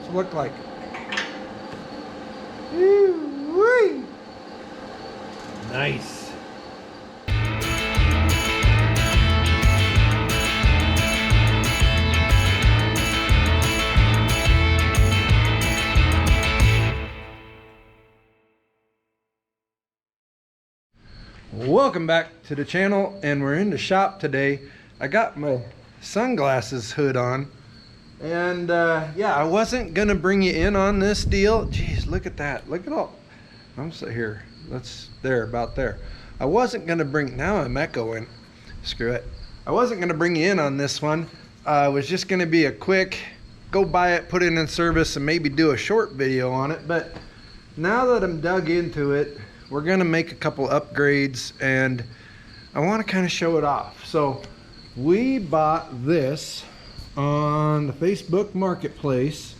to look like. Woo-wee. Nice. Welcome back to the channel, and we're in the shop today. I got my sunglasses hood on, and yeah, I wasn't gonna bring you in on this deal. Jeez, look at that. Look at all. I'm so here. About there. I wasn't gonna bring. Now I'm echoing. Screw it. I wasn't gonna bring you in on this one. It was just gonna be a quick go buy it, put it in service, and maybe do a short video on it. But now that I'm dug into it, we're gonna make a couple upgrades, and I want to kind of show it off. So we bought this on the Facebook Marketplace.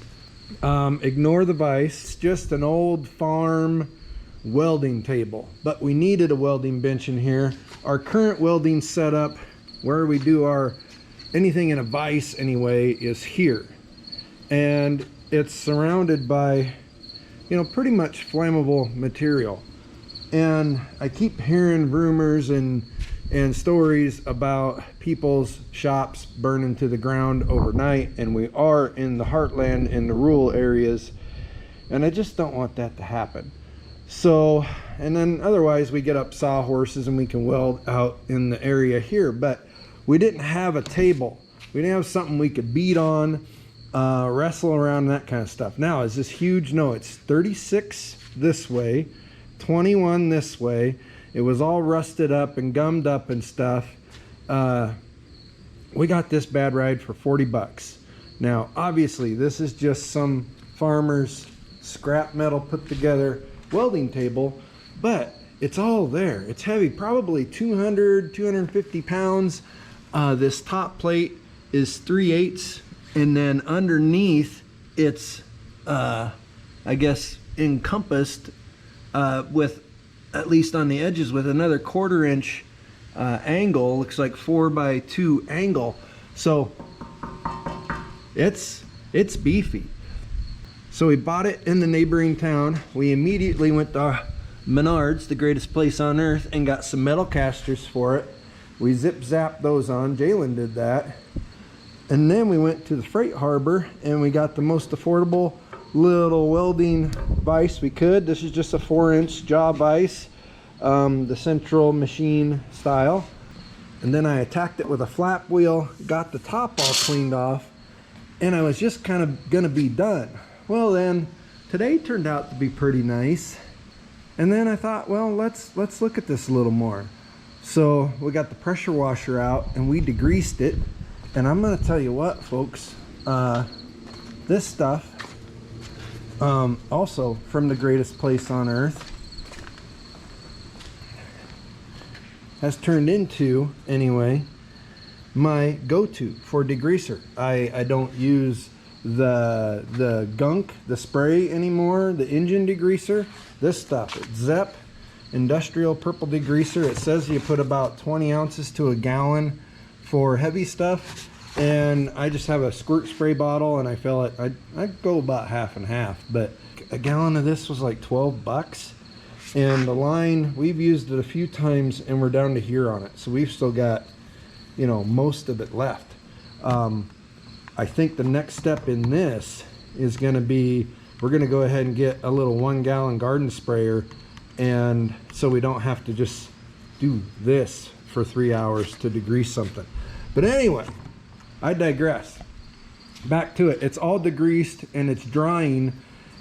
Ignore the vise. It's just an old farm welding table, but we needed a welding bench in here. Our current welding setup, where we do our anything in a vise anyway, is here, and it's surrounded by, you know, pretty much flammable material. And I keep hearing rumors and stories about people's shops burning to the ground overnight, and we are in the heartland in the rural areas, and I just don't want that to happen. So, and then otherwise we get up sawhorses and we can weld out in the area here, but we didn't have a table. We didn't have something we could beat on, wrestle around, that kind of stuff. Now, is this huge? No, it's 36 this way, 21 this way. It was all rusted up and gummed up and stuff. We got this bad ride for 40 bucks. Now, obviously, this is just some farmer's scrap metal put together welding table, but it's all there. It's heavy, probably 250 pounds. This top plate is 3/8, and then underneath it's, I guess, encompassed with, at least on the edges, with another 1/4 inch angle. Looks like 4x2 angle. So it's beefy. So we bought it in the neighboring town. We immediately went to Menards, the greatest place on earth, and got some metal casters for it. We zip zapped those on. Jalen did that. And then we went to the freight harbor and we got the most affordable little welding vise we could. This is just a 4-inch jaw vise, the central machine style. And then I attacked it with a flap wheel, got the top all cleaned off, and I was just kind of gonna be done. Well, then today turned out to be pretty nice, and then I thought, well, let's look at this a little more. So we got the pressure washer out and we degreased it, and I'm gonna tell you what, folks, this stuff, also from the greatest place on earth, has turned into, anyway, my go-to for degreaser. I don't use the gunk, the spray anymore, the engine degreaser. This stuff, it's Zep industrial purple degreaser. It says you put about 20 ounces to a gallon for heavy stuff, and I just have a squirt spray bottle and I fill it. I'd go about half and half, but a gallon of this was like 12 bucks. And the line, we've used it a few times and we're down to here on it, so we've still got, you know, most of it left. I think the next step in this is going to be, we're going to go ahead and get a little 1-gallon garden sprayer, and so we don't have to just do this for 3 hours to degrease something. But anyway, I digress. Back to it. It's all degreased and it's drying,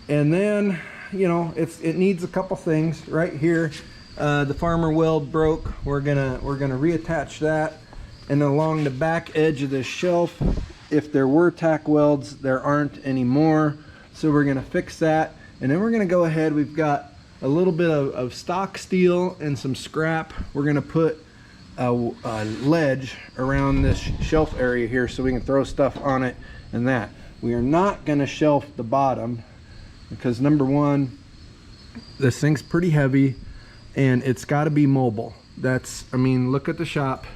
and then, you know, it needs a couple things right here. The farmer weld broke. We're gonna reattach that, and along the back edge of this shelf, if there were tack welds, there aren't anymore, so we're gonna fix that. And then we're gonna go ahead, we've got a little bit of stock steel and some scrap. We're gonna put a ledge around this shelf area here so we can throw stuff on it and that. We are not gonna shelf the bottom because, number one, this thing's pretty heavy and it's gotta be mobile. That's, I mean, look at the shop.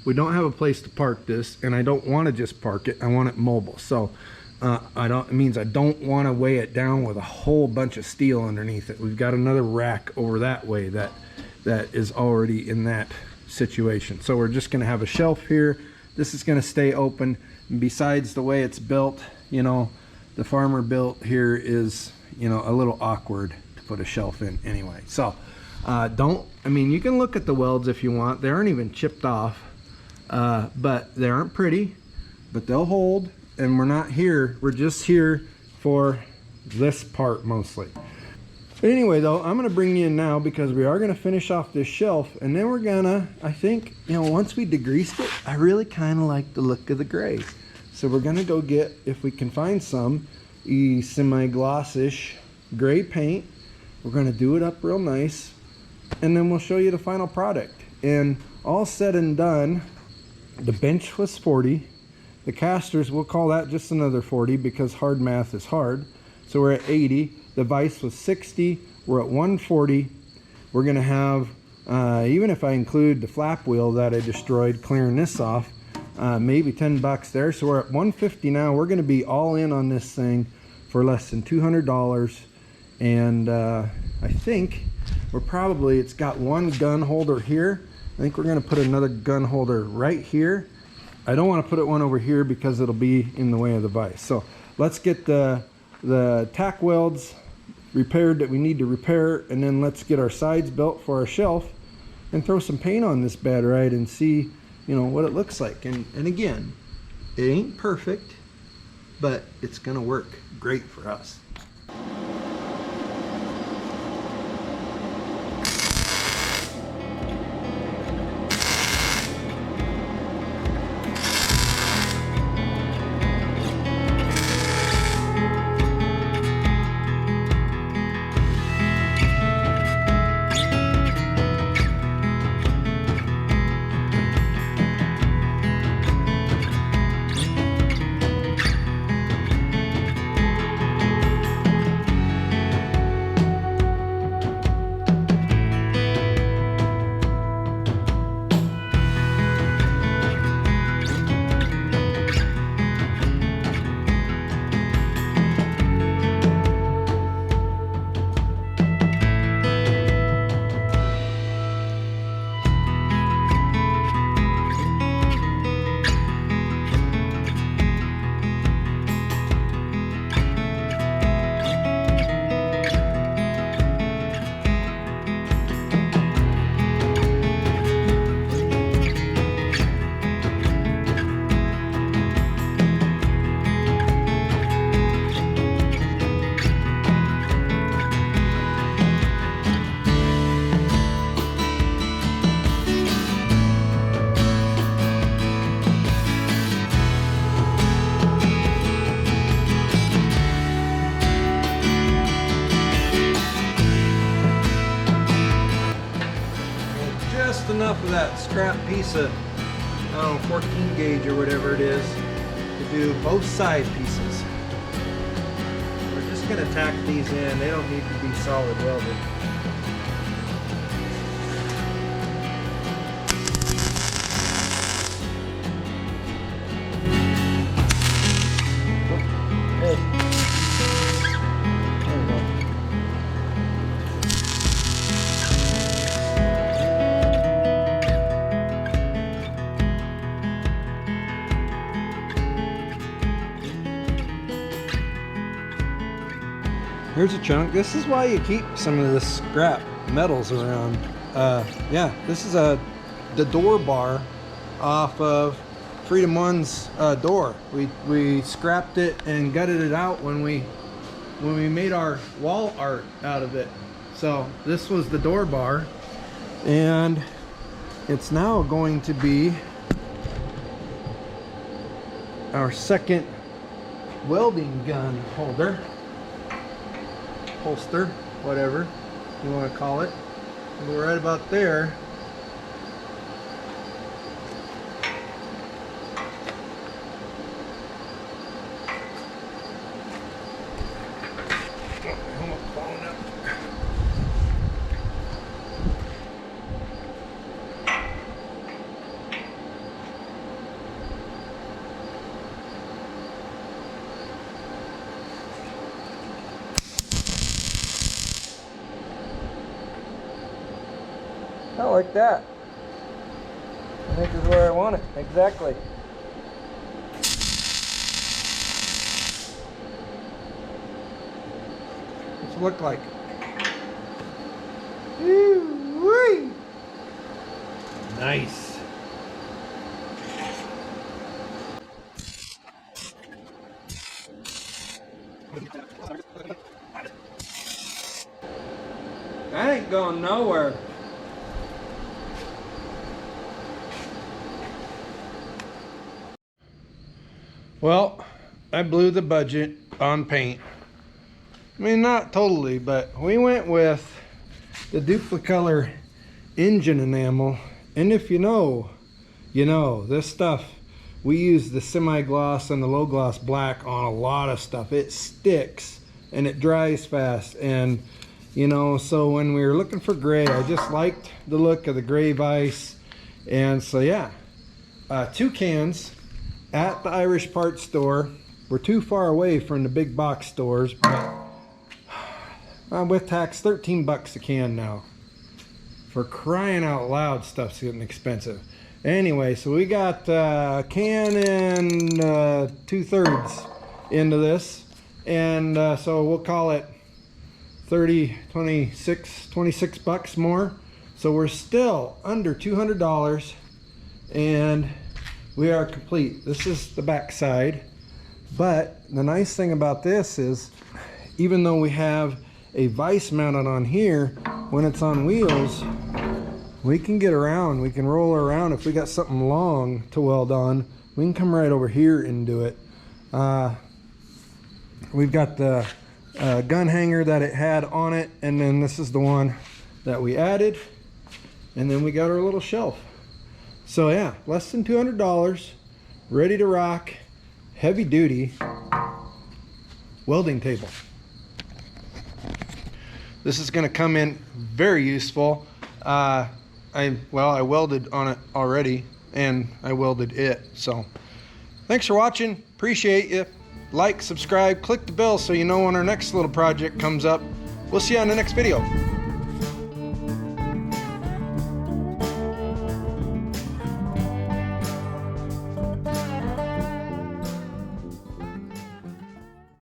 We don't have a place to park this, and I don't want to just park it. I want it mobile. So It means I don't want to weigh it down with a whole bunch of steel underneath it. We've got another rack over that way that is already in that situation. So we're just going to have a shelf here. This is going to stay open. And besides the way it's built, you know, the farmer built here is, you know, a little awkward to put a shelf in anyway. So I mean, you can look at the welds if you want. They aren't even chipped off, but they aren't pretty, but they'll hold. And we're not here, we're just here for this part mostly. But anyway though, I'm gonna bring you in now because we are gonna finish off this shelf, and then we're gonna, I think, you know, once we degreased it, I really kind of like the look of the gray. So we're gonna go get, if we can find some, semi-glossish gray paint. We're gonna do it up real nice, and then we'll show you the final product. And all said and done, the bench was 40. The casters, we'll call that just another 40 because hard math is hard. So we're at 80. The vise was 60. We're at 140. We're gonna have, even if I include the flap wheel that I destroyed, clearing this off, maybe 10 bucks there. So we're at 150 now. We're gonna be all in on this thing for less than $200. And I think it's got one gun holder here. I think we're gonna put another gun holder right here. I don't want to put one over here because it'll be in the way of the vise. So let's get the tack welds repaired that we need to repair, and then let's get our sides built for our shelf and throw some paint on this bad ride and see, you know, what it looks like. And again, it ain't perfect, but it's gonna work great for us. Enough of that scrap piece of, I don't know, 14 gauge or whatever it is to do both side pieces. We're just going to tack these in. They don't need to be solid welded. Here's a chunk. This is why you keep some of this scrap metals around. Yeah, this is the door bar off of Freedom One's door. We scrapped it and gutted it out when we made our wall art out of it. So this was the door bar, and it's now going to be our second welding gun holder. Holster, whatever you want to call it. And we're right about there. I like that. I think is where I want it, exactly. What's it look like? Woo-wee. Nice. That ain't going nowhere. Well, I blew the budget on paint. I mean, not totally, but we went with the Duplicolor engine enamel. And if you know, you know, this stuff, we use the semi-gloss and the low gloss black on a lot of stuff. It sticks and it dries fast. And, you know, so when we were looking for gray, I just liked the look of the gray vise. And so, yeah, 2 cans at the Irish parts store. We're too far away from the big box stores, but with tax, 13 bucks a can now. For crying out loud, stuff's getting expensive. Anyway, so we got a can and 2/3 into this, and so we'll call it 26 bucks more. So we're still under $200, and we are complete. This is the back side, but the nice thing about this is, even though we have a vise mounted on here, when it's on wheels, we can get around, we can roll around. If we got something long to weld on, we can come right over here and do it. We've got the gun hanger that it had on it, and then this is the one that we added, and then we got our little shelf. So yeah, less than $200, ready to rock, heavy duty welding table. This is going to come in very useful. I welded on it already, and I welded it. So thanks for watching, appreciate you. Like, subscribe, click the bell so you know when our next little project comes up. We'll see you on the next video.